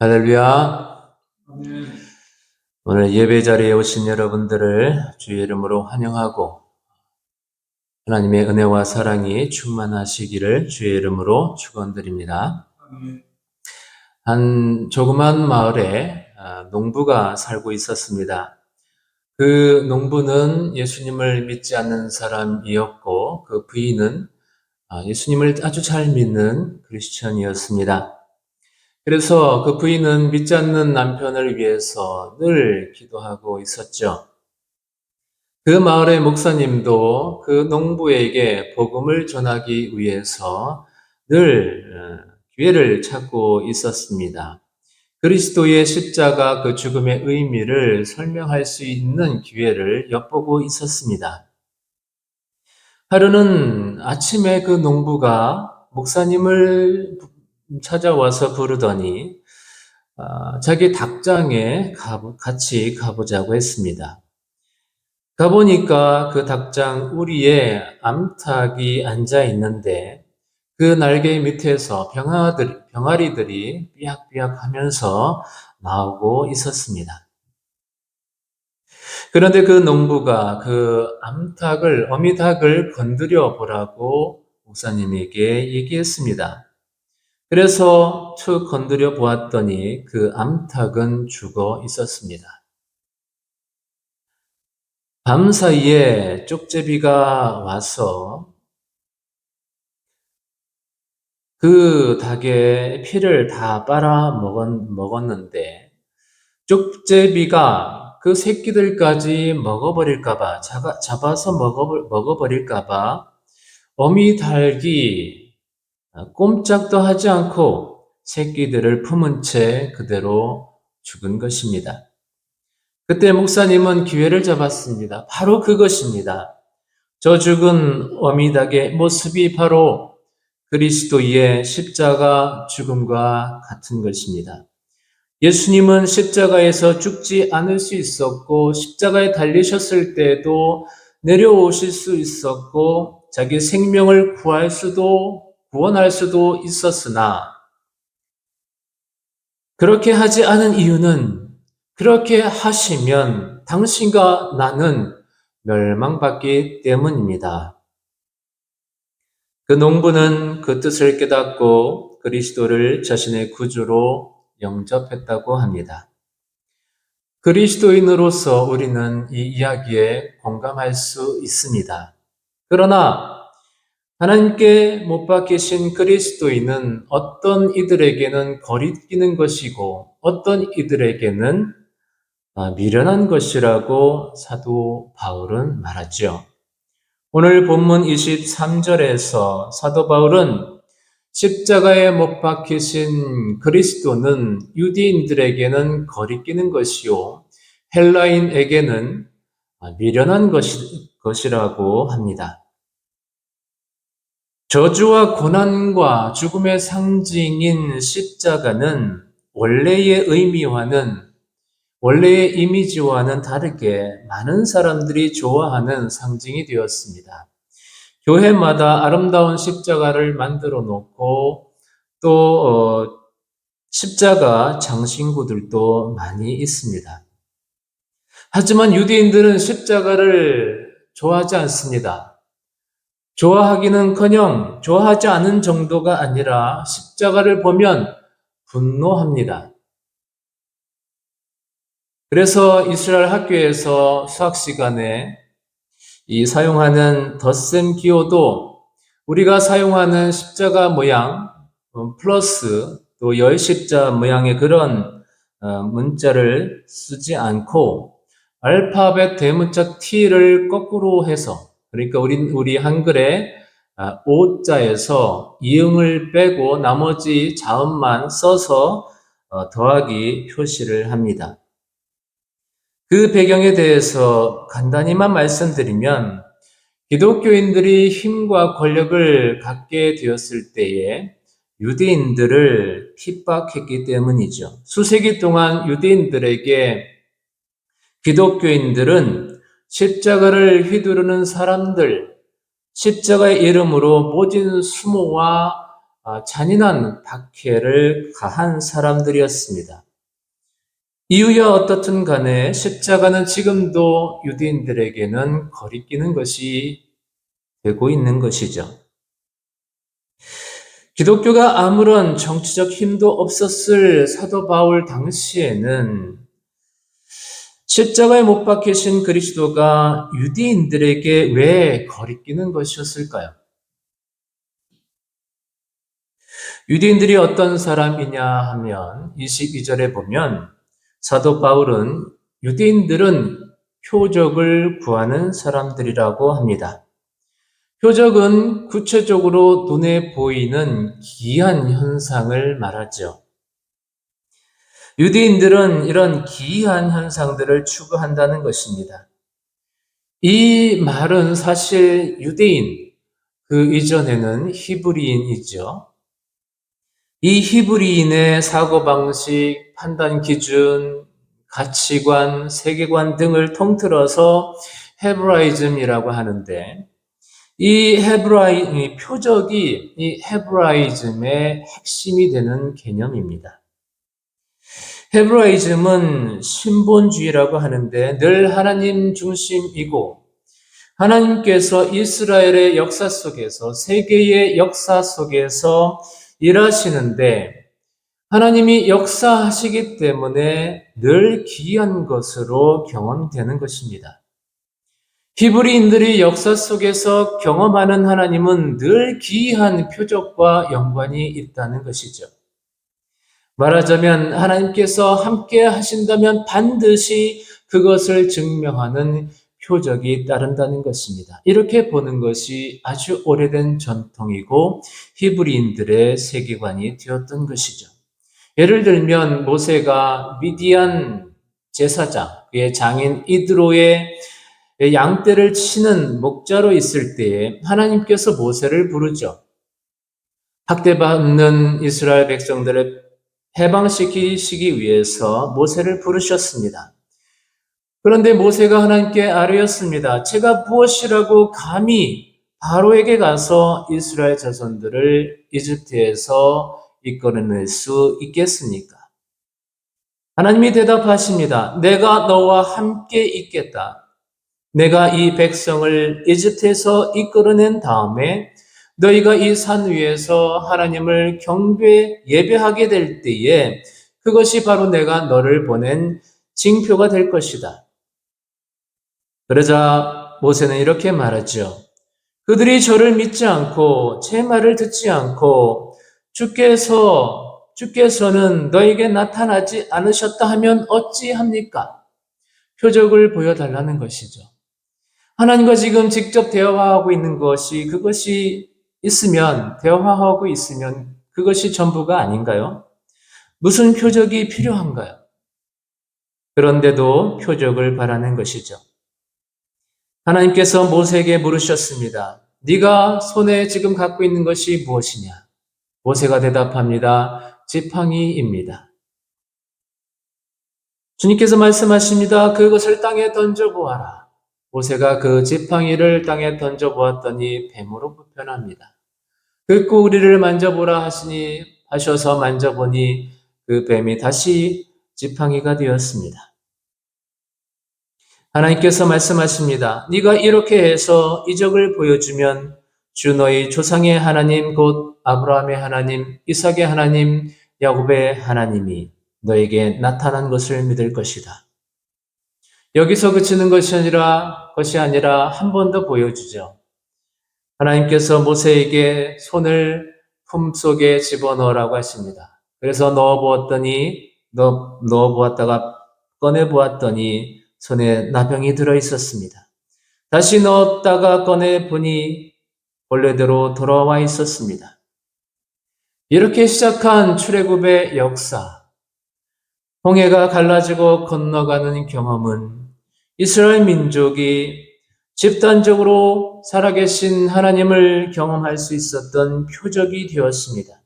할렐루야. 아멘. 오늘 예배 자리에 오신 여러분들을 주의 이름으로 환영하고 하나님의 은혜와 사랑이 충만하시기를 주의 이름으로 축원드립니다. 아멘. 한 조그만 마을에 농부가 살고 있었습니다. 그 농부는 예수님을 믿지 않는 사람이었고 그 부인은 예수님을 아주 잘 믿는 크리스천이었습니다. 그래서 그 부인은 믿지 않는 남편을 위해서 늘 기도하고 있었죠. 그 마을의 목사님도 그 농부에게 복음을 전하기 위해서 늘 기회를 찾고 있었습니다. 그리스도의 십자가 그 죽음의 의미를 설명할 수 있는 기회를 엿보고 있었습니다. 하루는 아침에 그 농부가 목사님을 찾아와서 부르더니 자기 닭장에 같이 가보자고 했습니다. 가보니까 그 닭장 우리에 암탉이 앉아 있는데 그 날개 밑에서 병아리들이 삐약삐약 하면서 나오고 있었습니다. 그런데 그 농부가 그 어미닭을 건드려 보라고 목사님에게 얘기했습니다. 그래서 툭 건드려 보았더니 그 암탉은 죽어 있었습니다. 밤사이에 쪽제비가 와서 그 닭의 피를 다 먹었는데 쪽제비가 그 새끼들까지 먹어버릴까봐, 잡아서 먹어버릴까봐 어미 닭이 꼼짝도 하지 않고 새끼들을 품은 채 그대로 죽은 것입니다. 그때 목사님은 기회를 잡았습니다. 바로 그것입니다. 저 죽은 어미닭의 모습이 바로 그리스도의 십자가 죽음과 같은 것입니다. 예수님은 십자가에서 죽지 않을 수 있었고 십자가에 달리셨을 때도 내려오실 수 있었고 자기 생명을 구원할 수도 있었으나 그렇게 하지 않은 이유는 그렇게 하시면 당신과 나는 멸망받기 때문입니다. 그 농부는 그 뜻을 깨닫고 그리스도를 자신의 구주로 영접했다고 합니다. 그리스도인으로서 우리는 이 이야기에 공감할 수 있습니다. 그러나 하나님께 못 박히신 그리스도인은 어떤 이들에게는 거리끼는 것이고 어떤 이들에게는 미련한 것이라고 사도 바울은 말하죠. 오늘 본문 23절에서 사도 바울은 십자가에 못 박히신 그리스도는 유대인들에게는 거리끼는 것이요 헬라인에게는 미련한 것이라고 합니다. 저주와 고난과 죽음의 상징인 십자가는 원래의 이미지와는 다르게 많은 사람들이 좋아하는 상징이 되었습니다. 교회마다 아름다운 십자가를 만들어 놓고 또 십자가 장신구들도 많이 있습니다. 하지만 유대인들은 십자가를 좋아하지 않습니다. 좋아하기는커녕 좋아하지 않은 정도가 아니라 십자가를 보면 분노합니다. 그래서 이스라엘 학교에서 수학 시간에 사용하는 덧셈 기호도 우리가 사용하는 십자가 모양 플러스 또 열십자 모양의 그런 문자를 쓰지 않고 알파벳 대문자 T를 거꾸로 해서 그러니까 우리 한글에 오자에서 이응을 빼고 나머지 자음만 써서 더하기 표시를 합니다. 그 배경에 대해서 간단히만 말씀드리면 기독교인들이 힘과 권력을 갖게 되었을 때에 유대인들을 핍박했기 때문이죠. 수세기 동안 유대인들에게 기독교인들은 십자가를 휘두르는 사람들, 십자가의 이름으로 모진 수모와 잔인한 박해를 가한 사람들이었습니다. 이유야 어떻든 간에 십자가는 지금도 유대인들에게는 거리끼는 것이 되고 있는 것이죠. 기독교가 아무런 정치적 힘도 없었을 사도 바울 당시에는 십자가에 못 박히신 그리스도가 유대인들에게 왜 거리끼는 것이었을까요? 유대인들이 어떤 사람이냐 하면 22절에 보면 사도 바울은 유대인들은 표적을 구하는 사람들이라고 합니다. 표적은 구체적으로 눈에 보이는 기이한 현상을 말하죠. 유대인들은 이런 기이한 현상들을 추구한다는 것입니다. 이 말은 사실 유대인, 그 이전에는 히브리인이죠. 이 히브리인의 사고방식, 판단 기준, 가치관, 세계관 등을 통틀어서 헤브라이즘이라고 하는데, 이 표적이 이 헤브라이즘의 핵심이 되는 개념입니다. 헤브라이즘은 신본주의라고 하는데 늘 하나님 중심이고 하나님께서 이스라엘의 역사 속에서 세계의 역사 속에서 일하시는데 하나님이 역사하시기 때문에 늘 기이한 것으로 경험되는 것입니다. 히브리인들이 역사 속에서 경험하는 하나님은 늘 기이한 표적과 연관이 있다는 것이죠. 말하자면 하나님께서 함께 하신다면 반드시 그것을 증명하는 표적이 따른다는 것입니다. 이렇게 보는 것이 아주 오래된 전통이고 히브리인들의 세계관이 되었던 것이죠. 예를 들면 모세가 미디안 제사장의 장인 이드로의 양떼를 치는 목자로 있을 때에 하나님께서 모세를 부르죠. 학대받는 이스라엘 백성들을 해방시키시기 위해서 모세를 부르셨습니다. 그런데 모세가 하나님께 아뢰었습니다. 제가 무엇이라고 감히 바로에게 가서 이스라엘 자손들을 이집트에서 이끌어낼 수 있겠습니까? 하나님이 대답하십니다. 내가 너와 함께 있겠다. 내가 이 백성을 이집트에서 이끌어낸 다음에 너희가 이 산 위에서 하나님을 경배 예배하게 될 때에 그것이 바로 내가 너를 보낸 징표가 될 것이다. 그러자 모세는 이렇게 말하죠. 그들이 저를 믿지 않고 제 말을 듣지 않고 주께서는 너에게 나타나지 않으셨다 하면 어찌합니까? 표적을 보여달라는 것이죠. 하나님과 지금 직접 대화하고 있는 그것이 대화하고 있으면 그것이 전부가 아닌가요? 무슨 표적이 필요한가요? 그런데도 표적을 바라는 것이죠. 하나님께서 모세에게 물으셨습니다. 네가 손에 지금 갖고 있는 것이 무엇이냐? 모세가 대답합니다. 지팡이입니다. 주님께서 말씀하십니다. 그것을 땅에 던져보아라. 모세가 그 지팡이를 땅에 던져보았더니 뱀으로 불편합니다. 그 꼬리를 만져보라 하셔서 만져보니 그 뱀이 다시 지팡이가 되었습니다. 하나님께서 말씀하십니다. 네가 이렇게 해서 이적을 보여주면 주 너희 조상의 하나님 곧 아브라함의 하나님, 이삭의 하나님, 야곱의 하나님이 너에게 나타난 것을 믿을 것이다. 여기서 그치는 것이 아니라 한 번 더 보여주죠. 하나님께서 모세에게 손을 품속에 집어넣으라고 하십니다. 그래서 넣어보았다가 꺼내보았더니 손에 나병이 들어있었습니다. 다시 넣었다가 꺼내보니 원래대로 돌아와 있었습니다. 이렇게 시작한 출애굽의 역사, 홍해가 갈라지고 건너가는 경험은 이스라엘 민족이 집단적으로 살아계신 하나님을 경험할 수 있었던 표적이 되었습니다.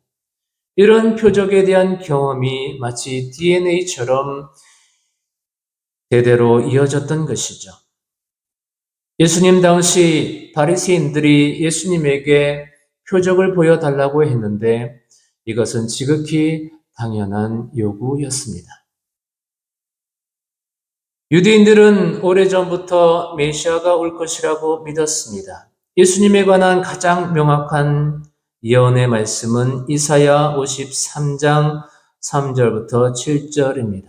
이런 표적에 대한 경험이 마치 DNA처럼 대대로 이어졌던 것이죠. 예수님 당시 바리새인들이 예수님에게 표적을 보여달라고 했는데 이것은 지극히 당연한 요구였습니다. 유대인들은 오래전부터 메시아가 올 것이라고 믿었습니다. 예수님에 관한 가장 명확한 예언의 말씀은 이사야 53장 3절부터 7절입니다.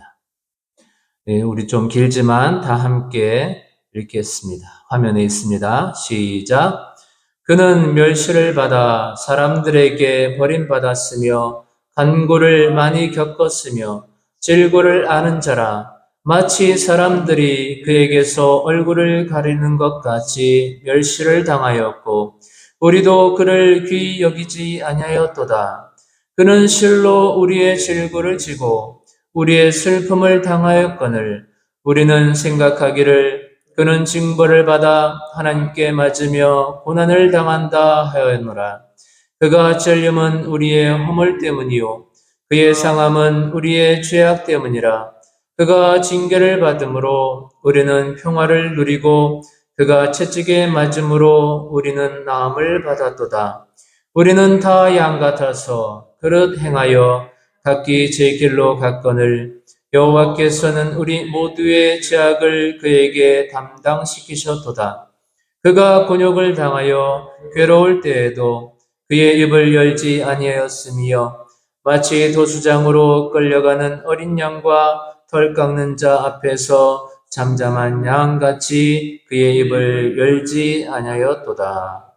네, 우리 좀 길지만 다 함께 읽겠습니다. 화면에 있습니다. 시작. 그는 멸시를 받아 사람들에게 버림받았으며 간고를 많이 겪었으며 질고를 아는 자라 마치 사람들이 그에게서 얼굴을 가리는 것 같이 멸시를 당하였고 우리도 그를 귀히 여기지 아니하였도다. 그는 실로 우리의 질고를 지고 우리의 슬픔을 당하였거늘 우리는 생각하기를 그는 징벌을 받아 하나님께 맞으며 고난을 당한다 하였노라. 그가 전림은 우리의 허물 때문이요 그의 상함은 우리의 죄악 때문이라. 그가 징계를 받음으로 우리는 평화를 누리고 그가 채찍에 맞음으로 우리는 나음을 받았도다. 우리는 다 양 같아서 그릇 행하여 각기 제 길로 갔거늘 여호와께서는 우리 모두의 죄악을 그에게 담당시키셨도다. 그가 곤욕을 당하여 괴로울 때에도 그의 입을 열지 아니하였으며 마치 도수장으로 끌려가는 어린 양과 털 깎는 자 앞에서 잠잠한 양같이 그의 입을 열지 아니하였도다.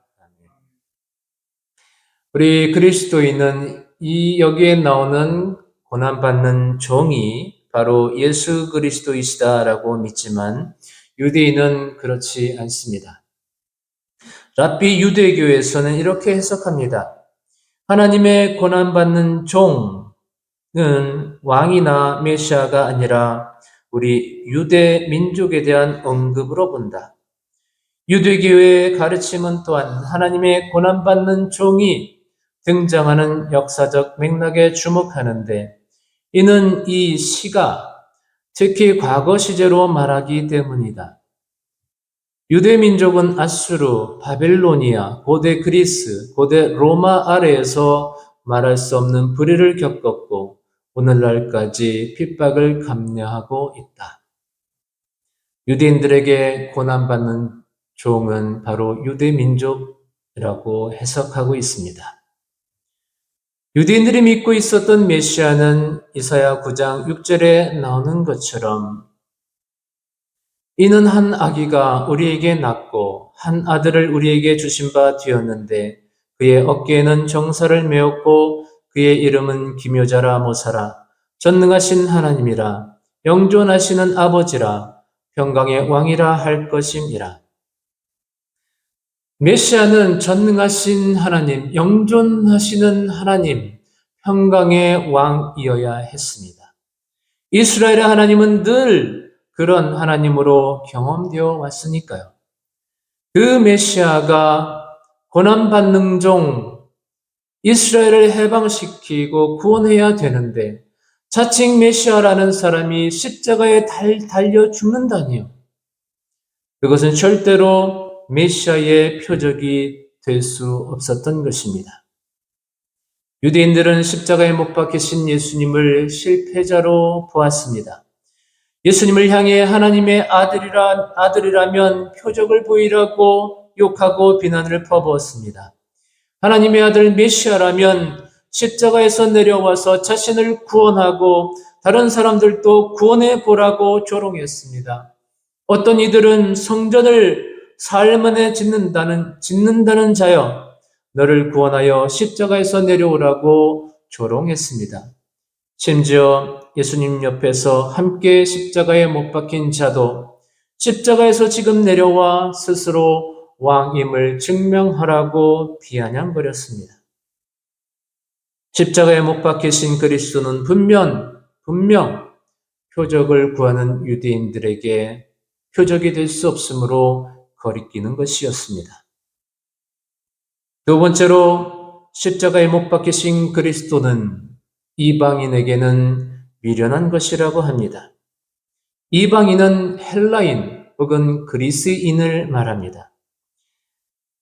우리 그리스도인은 이 여기에 나오는 고난받는 종이 바로 예수 그리스도이시다라고 믿지만 유대인은 그렇지 않습니다. 랍비 유대교에서는 이렇게 해석합니다. 하나님의 고난받는 종은 왕이나 메시아가 아니라 우리 유대 민족에 대한 언급으로 본다. 유대교의 가르침은 또한 하나님의 고난받는 종이 등장하는 역사적 맥락에 주목하는데 이는 이 시가 특히 과거 시제로 말하기 때문이다. 유대 민족은 아수르, 바벨로니아, 고대 그리스, 고대 로마 아래에서 말할 수 없는 불의를 겪었고 오늘날까지 핍박을 감내하고 있다. 유대인들에게 고난받는 종은 바로 유대 민족이라고 해석하고 있습니다. 유대인들이 믿고 있었던 메시아는 이사야 9장 6절에 나오는 것처럼 이는 한 아기가 우리에게 낳고 한 아들을 우리에게 주신 바 되었는데 그의 어깨에는 정사를 메었고 그의 이름은 기묘자라 모사라 전능하신 하나님이라 영존하시는 아버지라 평강의 왕이라 할 것임이라. 메시아는 전능하신 하나님, 영존하시는 하나님, 평강의 왕이어야 했습니다. 이스라엘의 하나님은 늘 그런 하나님으로 경험되어 왔으니까요. 그 메시아가 고난받는 종, 이스라엘을 해방시키고 구원해야 되는데 자칭 메시아라는 사람이 십자가에 달려 죽는다니요. 그것은 절대로 메시아의 표적이 될 수 없었던 것입니다. 유대인들은 십자가에 못 박히신 예수님을 실패자로 보았습니다. 예수님을 향해 하나님의 아들이라면 표적을 보이라고 욕하고 비난을 퍼부었습니다. 하나님의 아들 메시아라면 십자가에서 내려와서 자신을 구원하고 다른 사람들도 구원해 보라고 조롱했습니다. 어떤 이들은 성전을 사흘 만에 짓는다는 자여 너를 구원하여 십자가에서 내려오라고 조롱했습니다. 심지어 예수님 옆에서 함께 십자가에 못 박힌 자도 십자가에서 지금 내려와 스스로 왕임을 증명하라고 비아냥거렸습니다. 십자가에 못 박히신 그리스도는 분명 표적을 구하는 유대인들에게 표적이 될 수 없으므로 거리끼는 것이었습니다. 두 번째로 십자가에 못 박히신 그리스도는 이방인에게는 미련한 것이라고 합니다. 이방인은 헬라인 혹은 그리스인을 말합니다.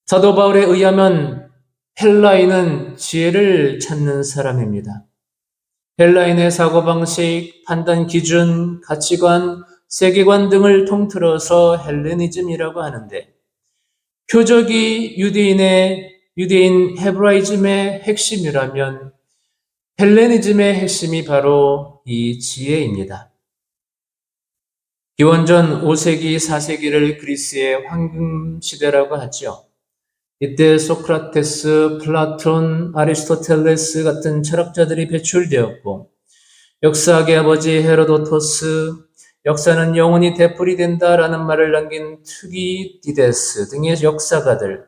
사도 바울에 의하면 헬라인은 지혜를 찾는 사람입니다. 헬라인의 사고방식, 판단 기준, 가치관, 세계관 등을 통틀어서 헬레니즘이라고 하는데, 표적이 유대인 헤브라이즘의 핵심이라면 헬레니즘의 핵심이 바로 이 지혜입니다. 기원전 5세기, 4세기를 그리스의 황금 시대라고 하죠. 이때 소크라테스, 플라톤, 아리스토텔레스 같은 철학자들이 배출되었고, 역사학의 아버지 헤로도토스, 역사는 영원히 되풀이 된다라는 말을 남긴 투기디데스 등의 역사가들,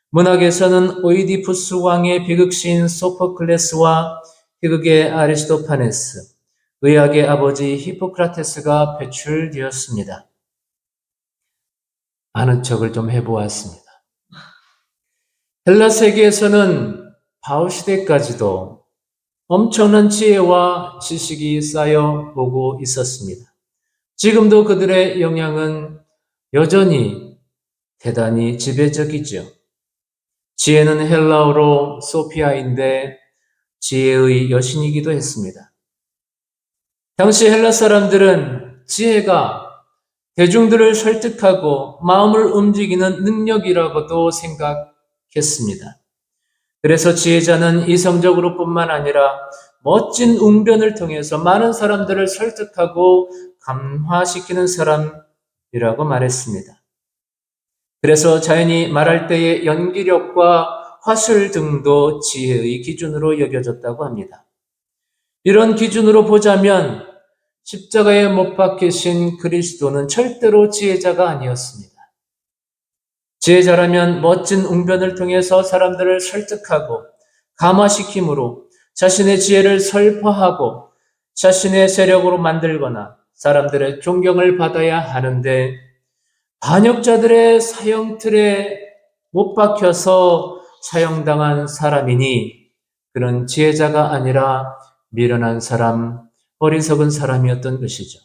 문학에서는 오이디푸스 왕의 비극시인 소포클레스와 희극의 아리스토파네스, 의학의 아버지 히포크라테스가 배출되었습니다. 아는 척을 좀 해보았습니다. 헬라 세계에서는 바울 시대까지도 엄청난 지혜와 지식이 쌓여 오고 있었습니다. 지금도 그들의 영향은 여전히 대단히 지배적이죠. 지혜는 헬라어로 소피아인데 지혜의 여신이기도 했습니다. 당시 헬라 사람들은 지혜가 대중들을 설득하고 마음을 움직이는 능력이라고도 생각했습니다. 그래서 지혜자는 이성적으로 뿐만 아니라 멋진 웅변을 통해서 많은 사람들을 설득하고 감화시키는 사람이라고 말했습니다. 그래서 자연히 말할 때의 연기력과 화술 등도 지혜의 기준으로 여겨졌다고 합니다. 이런 기준으로 보자면 십자가에 못 박히신 그리스도는 절대로 지혜자가 아니었습니다. 지혜자라면 멋진 웅변을 통해서 사람들을 설득하고 감화시킴으로 자신의 지혜를 설파하고 자신의 세력으로 만들거나 사람들의 존경을 받아야 하는데, 반역자들의 사형틀에 못 박혀서 사형당한 사람이니 그런 지혜자가 아니라 미련한 사람, 어리석은 사람이었던 것이죠.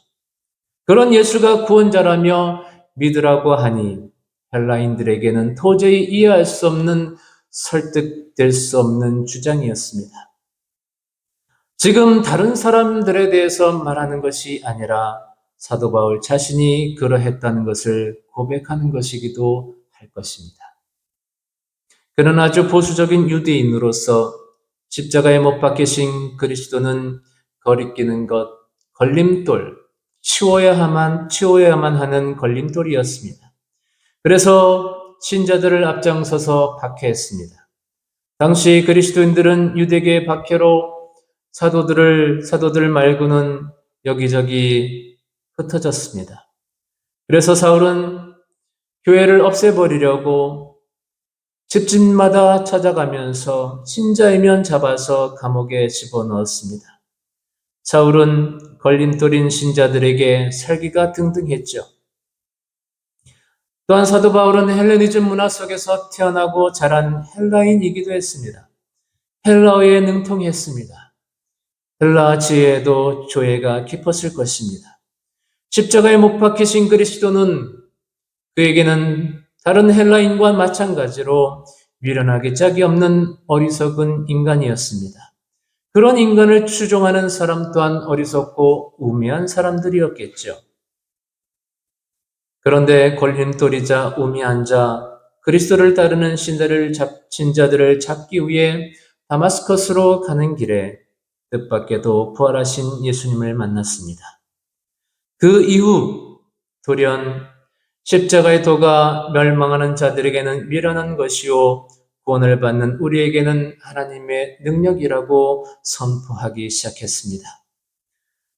그런 예수가 구원자라며 믿으라고 하니 헬라인들에게는 도저히 이해할 수 없는, 설득될 수 없는 주장이었습니다. 지금 다른 사람들에 대해서 말하는 것이 아니라 사도 바울 자신이 그러했다는 것을 고백하는 것이기도 할 것입니다. 그는 아주 보수적인 유대인으로서 십자가에 못 박히신 그리스도는 거리끼는 것, 걸림돌, 치워야만 하는 걸림돌이었습니다. 그래서 신자들을 앞장서서 박해했습니다. 당시 그리스도인들은 유대계 박해로 사도들 말고는 여기저기 흩어졌습니다. 그래서 사울은 교회를 없애버리려고 집집마다 찾아가면서 신자이면 잡아서 감옥에 집어넣었습니다. 사울은 걸림돌인 신자들에게 살기가 등등했죠. 또한 사도 바울은 헬레니즘 문화 속에서 태어나고 자란 헬라인이기도 했습니다. 헬라어에 능통했습니다. 헬라 지혜에도 조예가 깊었을 것입니다. 십자가에 못 박히신 그리스도는 그에게는 다른 헬라인과 마찬가지로 미련하기 짝이 없는 어리석은 인간이었습니다. 그런 인간을 추종하는 사람 또한 어리석고 우매한 사람들이었겠죠. 그런데 걸림돌이자 우매한 자, 그리스도를 따르는 신자들을 잡기 위해 다마스커스로 가는 길에 뜻밖에도 부활하신 예수님을 만났습니다. 그 이후 돌연 십자가의 도가 멸망하는 자들에게는 미련한 것이요 구원을 받는 우리에게는 하나님의 능력이라고 선포하기 시작했습니다.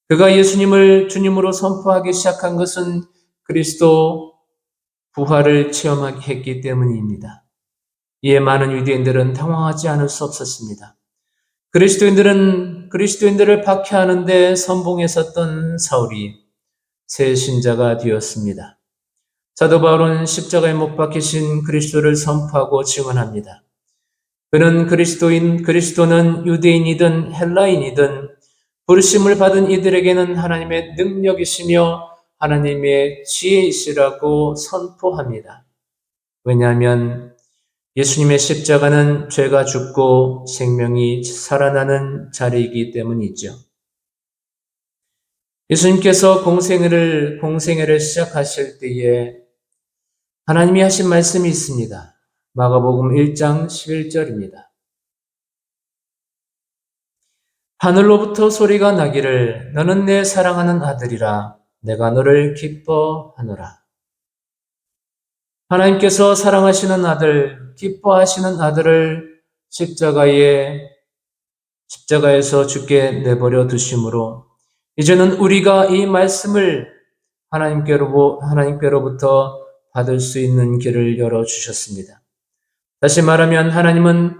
그가 예수님을 주님으로 선포하기 시작한 것은 그리스도 부활을 체험했기 때문입니다. 이에 많은 유대인들은 당황하지 않을 수 없었습니다. 그리스도인들을 박해하는데 선봉했었던 사울이 새 신자가 되었습니다. 사도 바울은 십자가에 못 박히신 그리스도를 선포하고 증언합니다. 그는 그리스도는 유대인이든 헬라인이든 부르심을 받은 이들에게는 하나님의 능력이시며 하나님의 지혜이시라고 선포합니다. 왜냐하면 예수님의 십자가는 죄가 죽고 생명이 살아나는 자리이기 때문이죠. 예수님께서 공생애를 시작하실 때에 하나님이 하신 말씀이 있습니다. 마가복음 1장 11절입니다. 하늘로부터 소리가 나기를 너는 내 사랑하는 아들이라 내가 너를 기뻐하노라. 하나님께서 사랑하시는 아들, 기뻐하시는 아들을 십자가에서 죽게 내버려 두심으로 이제는 우리가 이 말씀을 하나님께로부터 받을 수 있는 길을 열어주셨습니다. 다시 말하면 하나님은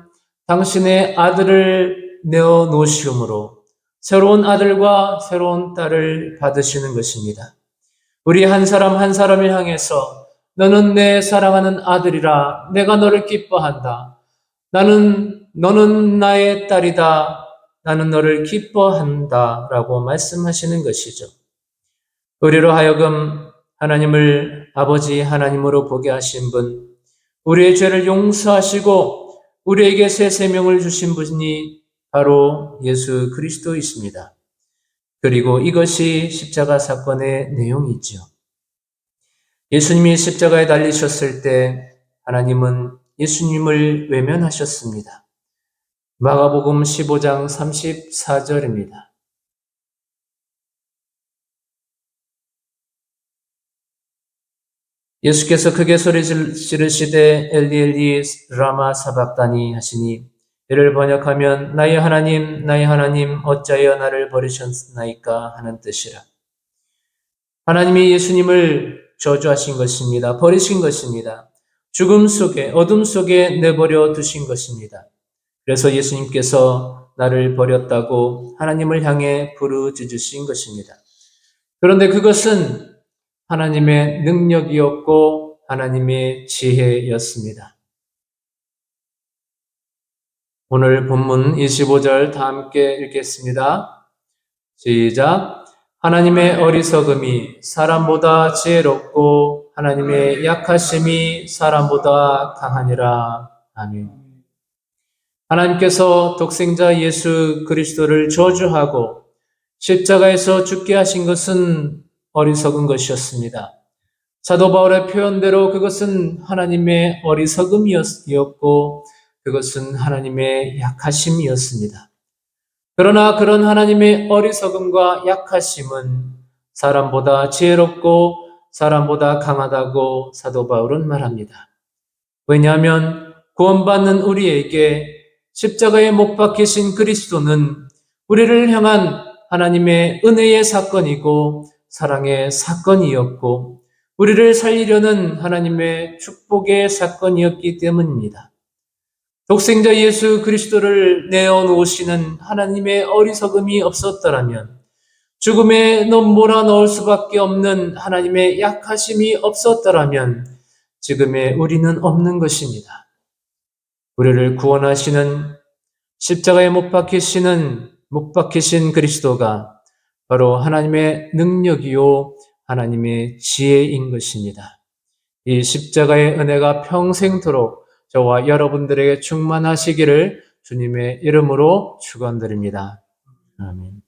당신의 아들을 내어 놓으시므로 새로운 아들과 새로운 딸을 받으시는 것입니다. 우리 한 사람 한 사람을 향해서 너는 내 사랑하는 아들이라 내가 너를 기뻐한다. 너는 나의 딸이다. 나는 너를 기뻐한다. 라고 말씀하시는 것이죠. 우리로 하여금 하나님을 아버지 하나님으로 보게 하신 분, 우리의 죄를 용서하시고 우리에게 새 생명을 주신 분이 바로 예수 그리스도이십니다. 그리고 이것이 십자가 사건의 내용이지요. 예수님이 십자가에 달리셨을 때 하나님은 예수님을 외면하셨습니다. 마가복음 15장 34절입니다. 예수께서 크게 소리 지르시되 엘리 엘리 라마 사박다니 하시니 이를 번역하면 나의 하나님 어찌하여 나를 버리셨나이까 하는 뜻이라. 하나님이 예수님을 저주하신 것입니다. 버리신 것입니다. 죽음 속에 어둠 속에 내버려 두신 것입니다. 그래서 예수님께서 나를 버렸다고 하나님을 향해 부르짖으신 것입니다. 그런데 그것은 하나님의 능력이었고 하나님의 지혜였습니다. 오늘 본문 25절 다 함께 읽겠습니다. 시작. 하나님의 어리석음이 사람보다 지혜롭고 하나님의 약하심이 사람보다 강하니라. 아멘. 하나님께서 독생자 예수 그리스도를 저주하고 십자가에서 죽게 하신 것은 어리석은 것이었습니다. 사도 바울의 표현대로 그것은 하나님의 어리석음이었고 그것은 하나님의 약하심이었습니다. 그러나 그런 하나님의 어리석음과 약하심은 사람보다 지혜롭고 사람보다 강하다고 사도 바울은 말합니다. 왜냐하면 구원받는 우리에게 십자가에 못 박히신 그리스도는 우리를 향한 하나님의 은혜의 사건이고 사랑의 사건이었고 우리를 살리려는 하나님의 축복의 사건이었기 때문입니다. 독생자 예수 그리스도를 내어놓으시는 하나님의 어리석음이 없었더라면 죽음에 몰아넣을 수밖에 없는 하나님의 약하심이 없었더라면 지금의 우리는 없는 것입니다. 우리를 구원하시는 십자가에 못 박히신 그리스도가 바로 하나님의 능력이요 하나님의 지혜인 것입니다. 이 십자가의 은혜가 평생토록 저와 여러분들에게 충만하시기를 주님의 이름으로 축원드립니다. 아멘.